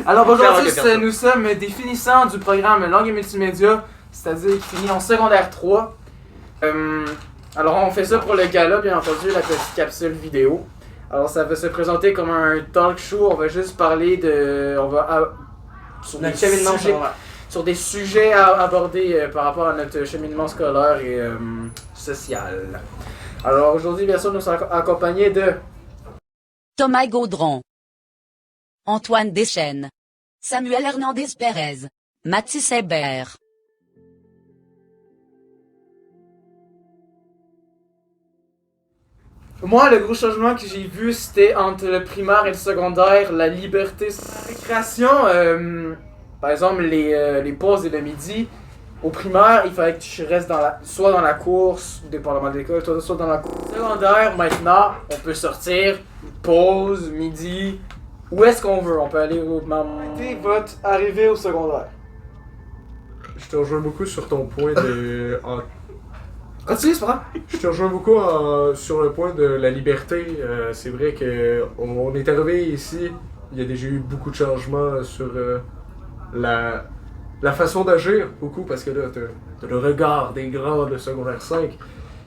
Alors aujourd'hui, nous sommes des finissants du programme langue et multimédia, c'est-à-dire qui finit en secondaire 3. Alors on fait ça pour le gala, bien entendu, la petite capsule vidéo. Alors ça va se présenter comme un talk show, on va juste parler de... sur des sujets à aborder par rapport à notre cheminement scolaire et social. Alors aujourd'hui, bien sûr, nous sommes accompagnés de... Thomas Gaudron, Antoine Deschênes, Samuel Hernandez Pérez, Mathis Hébert. Moi, le gros changement que j'ai vu, c'était entre le primaire et le secondaire, la liberté, la récréation. Par exemple, les pauses et le midi. Au primaire, il fallait que tu restes soit dans la course, dépendamment de l'école, soit dans la course. Au secondaire, maintenant, on peut sortir, pause, midi, où est-ce qu'on veut. On peut aller au votre arrivée au secondaire. Je te rejoins beaucoup sur ton point de... Continue, c'est pas grave. Je te rejoins beaucoup sur le point de la liberté. C'est vrai qu'on est arrivé ici, il y a déjà eu beaucoup de changements sur la façon d'agir, beaucoup, parce que là, t'as le regard des grands de secondaire 5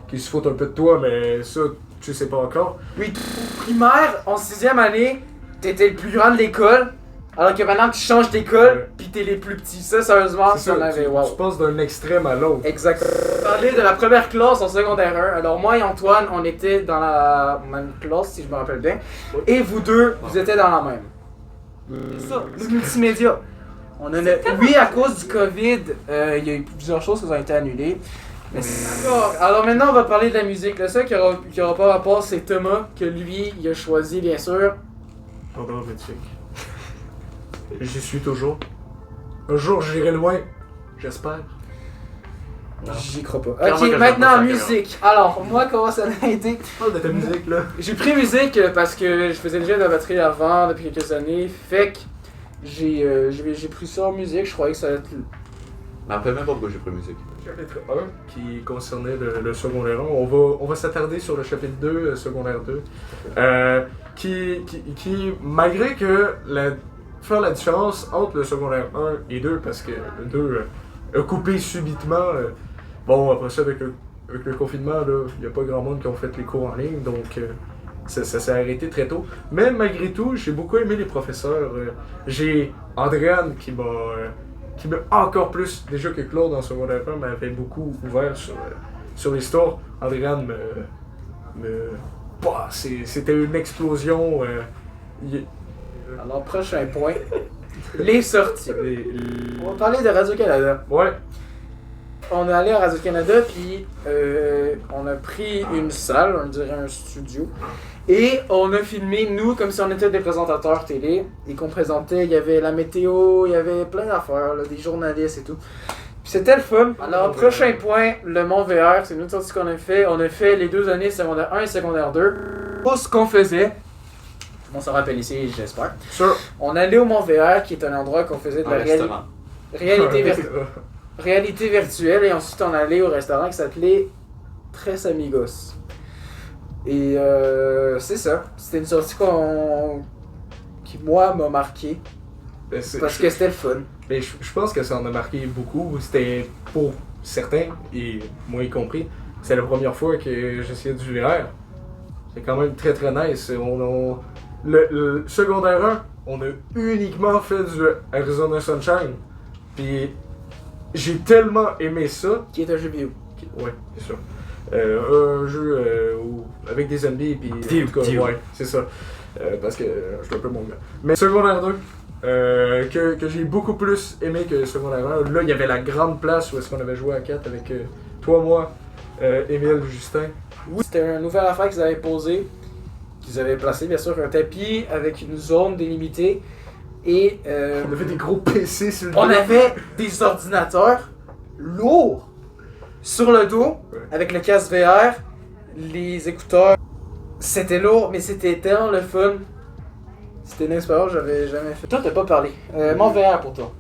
qui se foutent un peu de toi, mais ça, tu sais pas encore. Oui, au primaire, en 6e année, t'étais le plus grand de l'école, alors que maintenant tu changes d'école, pis t'es les plus petits. Ça, sérieusement, C'est ça, tu passes d'un extrême à l'autre. Exactement. On va parler de la première classe en secondaire 1. Alors moi et Antoine, on était dans la même classe, si je me rappelle bien. Et vous deux, vous étiez dans la même. C'est ça, le multimédia. Oui, à cause du COVID, il y a eu plusieurs choses qui ont été annulées. Mais d'accord. Alors maintenant, on va parler de la musique. Le seul qui aura pas rapport, c'est Thomas, que lui, il a choisi, bien sûr. Pendant mythique. J'y suis toujours. Un jour, j'irai loin. J'espère. J'y crois pas. Ok, maintenant, musique. Alors, moi, comment ça a été? Parle de ta musique, là. J'ai pris musique parce que je faisais déjà de la batterie avant, depuis quelques années. Fait que j'ai pris ça en musique. Je croyais que ça allait être... Je me rappelle même pas pourquoi j'ai pris musique. Chapitre 1 qui concernait le secondaire 1. On va s'attarder sur le chapitre 2, secondaire 2. Qui malgré que faire la différence entre le secondaire 1 et 2, parce que le 2 a coupé subitement. Bon, après ça, avec le confinement, il n'y a pas grand monde qui ont fait les cours en ligne, donc ça s'est arrêté très tôt. Mais malgré tout, j'ai beaucoup aimé les professeurs. J'ai Andréane qui m'a encore plus, déjà que Claude en secondaire 1 m'avait beaucoup ouvert sur l'histoire. Andréane c'était une explosion. Alors, prochain point. Les sorties. On va parler de Radio-Canada. Ouais. On est allé à Radio-Canada, puis on a pris une salle, on dirait un studio, et on a filmé, nous, comme si on était des présentateurs télé, et qu'on présentait, il y avait la météo, il y avait plein d'affaires, là, des journalistes et tout. Puis c'était le fun. Alors, prochain point, le Mont VR, c'est une autre sortie qu'on a fait. On a fait les 2 années, secondaire 1 et secondaire 2. Tout ce qu'on faisait, on s'en rappelle ici, j'espère. Sure. On allait au Mont VR, qui est un endroit qu'on faisait de la réalité virtuelle, et ensuite on allait au restaurant qui s'appelait Tres Amigos. Et c'est ça. C'était une sortie qui, moi, m'a marqué. Parce que c'était le fun. Mais je pense que ça en a marqué beaucoup. C'était pour certains, et moi y compris, c'est la première fois que j'essayais du VR. C'est quand même très très nice. Le secondaire 1, on a uniquement fait du Arizona Sunshine. Puis j'ai tellement aimé ça. Qui est un jeu vidéo. Ouais, c'est sûr. Un jeu avec des zombies, puis ouais, c'est ça. Parce que je suis un peu mon gars. Mais secondaire 2, que j'ai beaucoup plus aimé que secondaire 1. Là, il y avait la grande place où est-ce qu'on avait joué à 4 avec toi, moi, Émile, Justin. Oui, c'était un nouvel affaire qu'ils avaient posé. Qu'ils avaient placé, bien sûr, un tapis avec une zone délimitée. Et on avait des gros PC sur le dos. On avait des ordinateurs lourds sur le dos, avec le casque VR, les écouteurs. C'était lourd, mais c'était tellement le fun. C'était une expérience que j'avais jamais fait. Toi, t'as pas parlé. Mon VR pour toi.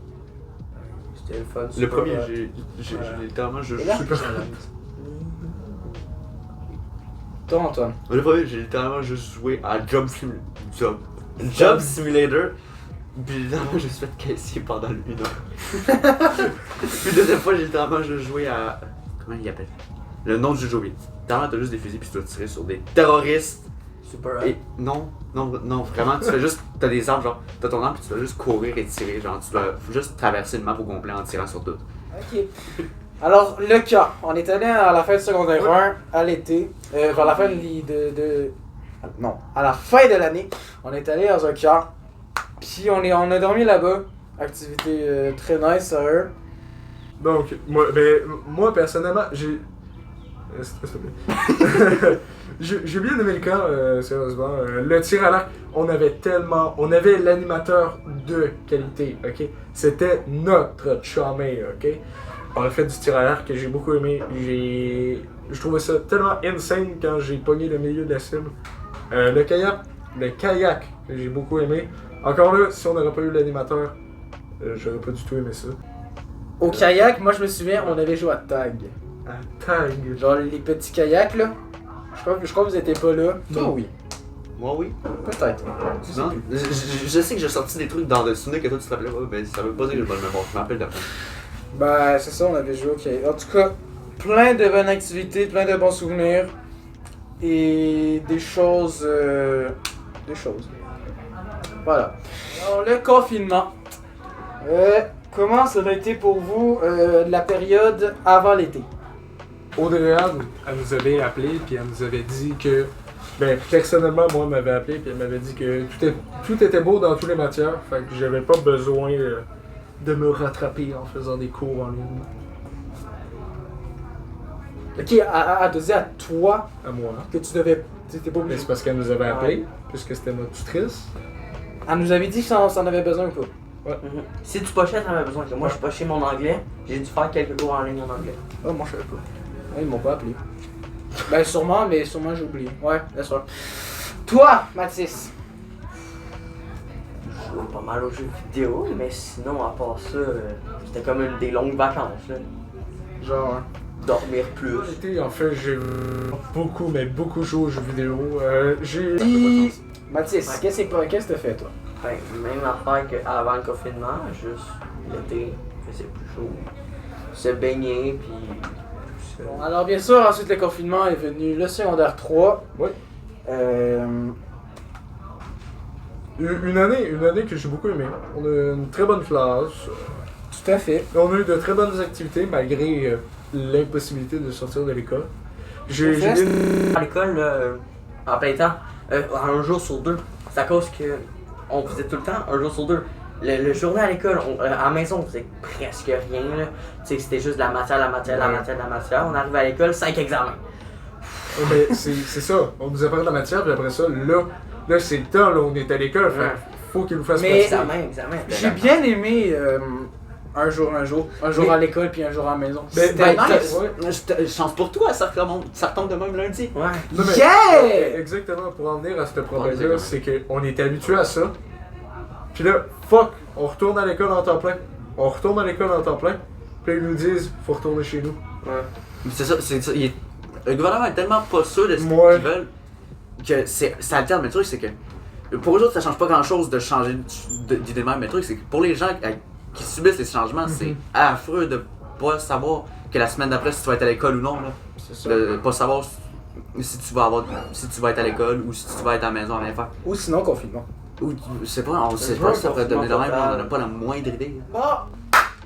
C'était le fun. Le premier, j'ai littéralement juste super. Toi, Antoine. Le premier, j'ai littéralement juste joué à Job Simulator. Puis évidemment, je me suis fait caissier pendant 1 heure. Puis deuxième fois, j'ai littéralement juste joué à. Comment il appelle? Le nom du jeu joué. Littéralement, t'as juste des fusils puis tu dois tirer sur des terroristes. Super Et non, vraiment, tu fais juste. T'as des armes, genre, t'as ton arme puis tu dois juste courir et tirer. Genre, tu dois juste traverser le map au complet en tirant sur tout. Ok. Alors, le cas. On est allé à la fin du secondaire 1 à l'été. Vers la fin non, à la fin de l'année. On est allé dans un cas. Puis on a dormi là-bas. Activité très nice, sérieux. Donc, moi personnellement, j'ai. S'il te plaît. J'ai bien aimé le camp, sérieusement. Le tir à l'arc, on avait l'animateur de qualité, ok? C'était notre chumé, ok? On a fait du tir à l'arc que j'ai beaucoup aimé. Je trouvais ça tellement insane quand j'ai pogné le milieu de la cible. Le kayak que j'ai beaucoup aimé. Encore là, si on n'aurait pas eu l'animateur, j'aurais pas du tout aimé ça. Au kayak, moi je me souviens, on avait joué à tag. À tag. Genre les petits kayaks là. Je crois que vous étiez pas là. Non. Toi, oui. Moi, oui. Peut-être. Non, je sais que j'ai sorti des trucs dans le souvenir que toi tu te rappelais pas, mais ça veut pas dire que j'ai pas le mémoire. Je m'appelle d'après. Ben, c'est ça, on avait joué au kayak. En tout cas, plein de bonnes activités, plein de bons souvenirs. Et des choses. Voilà. Alors, le confinement. Comment ça a été pour vous la période avant l'été? Audrey-Anne, elle nous avait appelé puis elle nous avait dit que, personnellement, moi, elle m'avait appelé puis elle m'avait dit que tout était beau dans toutes les matières, fait que j'avais pas besoin de me rattraper en faisant des cours en ligne. Ok, elle te disait à toi À moi. que tu devais. T'étais pas Mais obligé. c'est parce qu'elle nous avait appelé, puisque c'était notre tutrice. Elle nous avait dit si on en avait besoin ou pas. Si tu pochais, t'en avais besoin. Que moi, je pochais mon anglais. J'ai dû faire quelques cours en ligne en anglais. Oh, moi je savais pas. Ouais, ils m'ont pas appelé. Ben, sûrement, mais sûrement j'ai oublié. Ouais, bien sûr. Toi, Mathis. Je jouais pas mal aux jeux vidéo, mais sinon, à part ça, c'était comme des longues vacances. Là. Genre, hein. Dormir plus. L'été, en fait, j'ai beaucoup joué aux jeux vidéo. Puis, Mathis, Ouais. qu'est-ce que t'as fait, toi? Ben, même affaire qu'avant le confinement, juste l'été, il faisait plus chaud. Se baigner, puis. Bon, alors, bien sûr, ensuite, le confinement est venu le secondaire 3. Oui. Une année que j'ai beaucoup aimé. On a une très bonne classe. Tout à fait. On a eu de très bonnes activités malgré l'impossibilité de sortir de l'école. J'ai Au fest? À l'école, là, en plein temps, un jour sur deux. C'est à cause que on faisait tout le temps un jour sur deux. Le journée à l'école, à la maison, on faisait presque rien. Là. Tu sais, c'était juste de la matière. On arrivait à l'école, 5 examens. Mais c'est ça. On nous apprend de la matière, puis après ça, là c'est le temps, là, on est à l'école. Fait faut qu'il nous fasse Mais- passer. Examen. J'ai bien aimé un jour Mais- à l'école puis un jour à la maison. Ben, C'était ben, nice. ouais. Chance pour toi, ça retombe de même lundi. Ouais. Non, mais- Yeah! Exactement, pour en venir à ce Ouais, problème-là, c'est qu'on était habitué à ça. Puis là, fuck, on retourne à l'école en temps plein. Puis là, ils nous disent, faut retourner chez nous. C'est ça. Le gouvernement est tellement pas sûr de ce qu'ils Ouais. veulent que ça alterne. Mais le truc, c'est que pour eux autres, ça change pas grand chose de changer d'idée de même. Mais le truc, c'est que pour les gens qui subissent les changements, c'est affreux de pas savoir que la semaine d'après si tu vas être à l'école ou non. Là. C'est ça. De pas savoir si tu vas être à l'école ou si tu vas être à la maison à rien faire. Ou sinon, confinement. Ou c'est pas, on sait Je pas veux si ça un pourrait donner de même, confinement on n'a pas la moindre idée. Bon,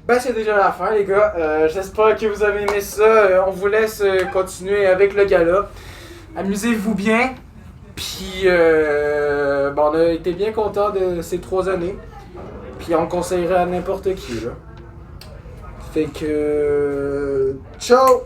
ben c'est déjà la fin les gars. J'espère que vous avez aimé ça. On vous laisse continuer avec le gala. Amusez-vous bien. Puis on a été bien contents de ces 3 années. Puis on le conseillerait à n'importe qui là. Fait que ciao!